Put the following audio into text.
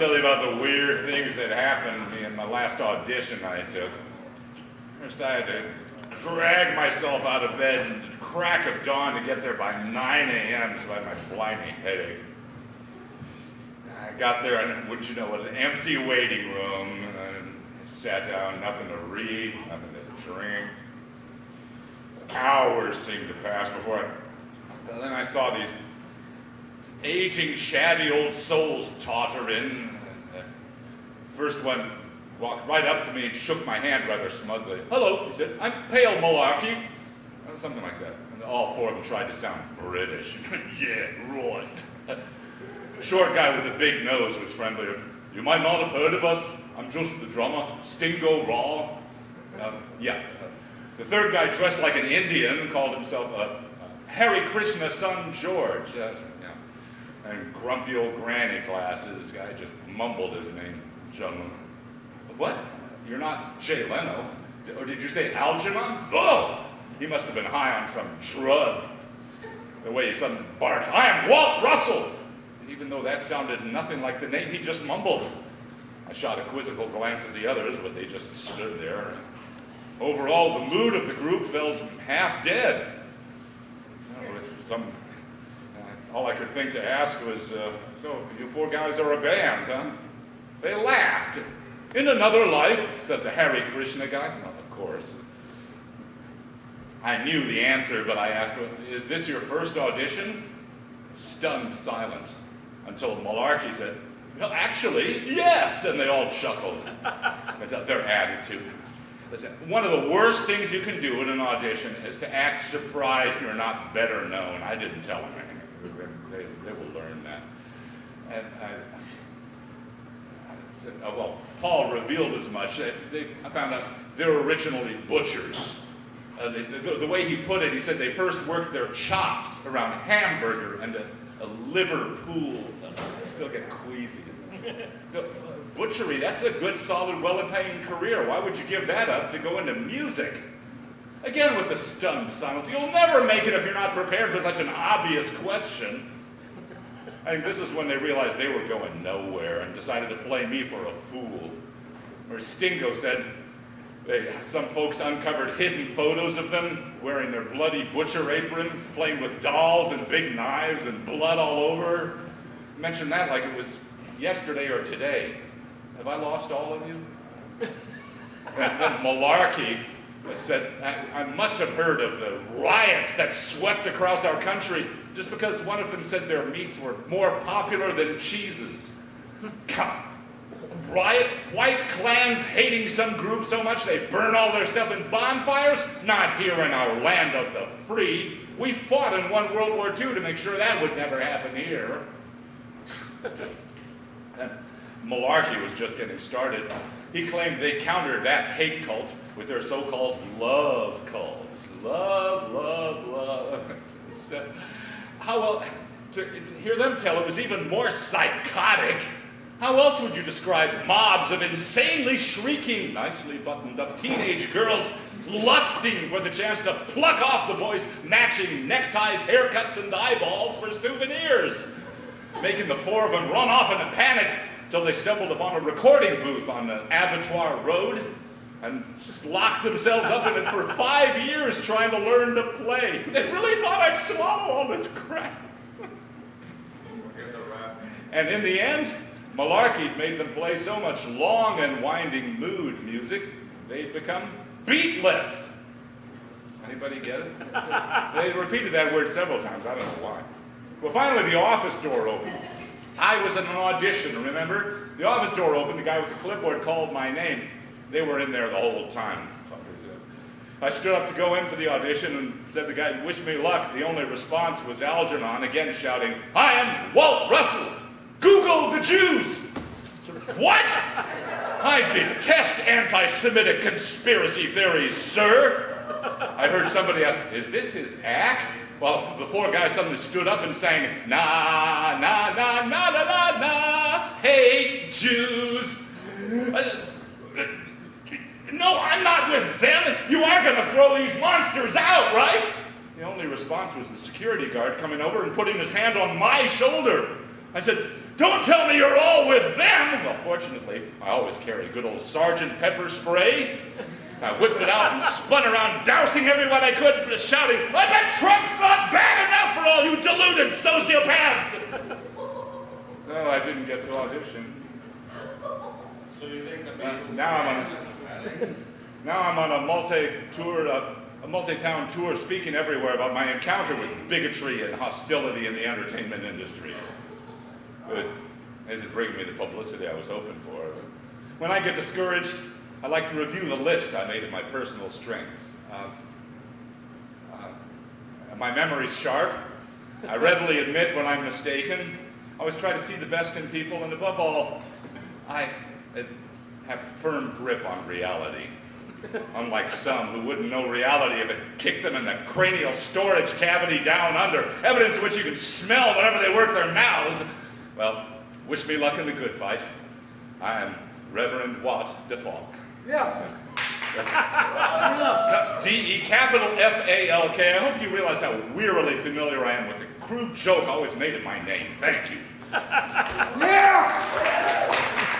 tell you about the weird things that happened to me in my last audition I took. First, I had to drag myself out of bed at the crack of dawn to get there by 9 a.m. so I had my blinding headache. I got there and, wouldn't you know, an empty waiting room. And I sat down, nothing to read, nothing to drink. Hours seemed to pass before then I saw these aging, shabby old souls totter in. First one walked right up to me and shook my hand rather smugly. "Hello," he said, "I'm Pale Malarkey." Something like that. And all four of them tried to sound British. Yeah, right. The short guy with the big nose was friendlier. "You might not have heard of us. I'm just the drummer, Stingo Raw." Yeah. The third guy, dressed like an Indian, called himself Hare Krishna Son George. Yeah. And grumpy old granny glasses guy just mumbled his name, gentlemen. "What? You're not Jay Leno? Or did you say Algernon?" Oh! He must have been high on some drug. The way he suddenly barked, "I am Walt Russell!" Even though that sounded nothing like the name he just mumbled. I shot a quizzical glance at the others, but they just stood there. Overall, the mood of the group felt half dead. All I could think to ask was, "So, you four guys are a band, huh?" They laughed. "In another life," said the Hare Krishna guy. Well, of course. I knew the answer, but I asked, "Is this your first audition?" Stunned silence, until Malarkey said, "No, actually, yes," and they all chuckled. But their attitude. Listen, one of the worst things you can do in an audition is to act surprised you're not better known. I didn't tell them anything. They will learn that. And I said, well, Paul revealed as much. I found out they're originally butchers. The way he put it, he said they first worked their chops around hamburger and a liver pool. I still get queasy. So, butchery, that's a good, solid, well-paying career. Why would you give that up to go into music? Again with the stunned silence. You'll never make it if you're not prepared for such an obvious question. I think this is when they realized they were going nowhere and decided to play me for a fool. Or Stingo said, some folks uncovered hidden photos of them wearing their bloody butcher aprons, playing with dolls and big knives and blood all over. Mention that like it was yesterday or today. Have I lost all of you? And then Malarkey said, I must have heard of the riots that swept across our country just because one of them said their meats were more popular than cheeses. Come. Riot? White clans hating some group so much they burn all their stuff in bonfires? Not here in our land of the free. We fought and won World War II to make sure that would never happen here. And Malarkey was just getting started. He claimed they countered that hate cult with their so-called love cults. Love, love, love. How well, to hear them tell it was even more psychotic. How else would you describe mobs of insanely shrieking, nicely buttoned up teenage girls lusting for the chance to pluck off the boys' matching neckties, haircuts, and eyeballs for souvenirs, making the four of them run off in a panic till they stumbled upon a recording booth on the Abattoir Road and locked themselves up in it for 5 years trying to learn to play. They really thought I'd swallow all this crap. And in the end, Malarkey made them play so much long and winding mood music, they'd become beatless. Anybody get it? They repeated that word several times. I don't know why. Well, finally, the office door opened. I was in an audition, remember? The office door opened, the guy with the clipboard called my name. They were in there the whole time. I stood up to go in for the audition and said the guy, "Wish me luck." The only response was Algernon, again shouting, "I am Walt Russell! Google the Jews!" What? I detest anti-Semitic conspiracy theories, sir. I heard somebody ask, "Is this his act?" Well, the poor guy suddenly stood up and sang, "Na, na, na, na, na, na, na, hate Jews." No, I'm not with them. You are going to throw these monsters out, right? The only response was the security guard coming over and putting his hand on my shoulder. I said, Don't tell me you're all with them! Well, fortunately, I always carry good old Sergeant Pepper spray. I whipped it out and spun around, dousing everyone I could, shouting, I bet Trump's not bad enough for all you deluded sociopaths! So I didn't get to audition. So you think the Now I'm on a multi-town tour speaking everywhere about my encounter with bigotry and hostility in the entertainment industry. Good. Isn't bringing me the publicity I was hoping for. When I get discouraged, I like to review the list I made of my personal strengths. My memory's sharp. I readily admit when I'm mistaken. I always try to see the best in people, and above all, I have a firm grip on reality. Unlike some who wouldn't know reality if it kicked them in the cranial storage cavity down under, evidence of which you can smell whenever they work their mouths. Well, wish me luck in the good fight. I am Reverend Watt Bar. Yes. D-E-F-A-L-K. I hope you realize how wearily familiar I am with the crude joke always made in my name. Thank you. Yeah!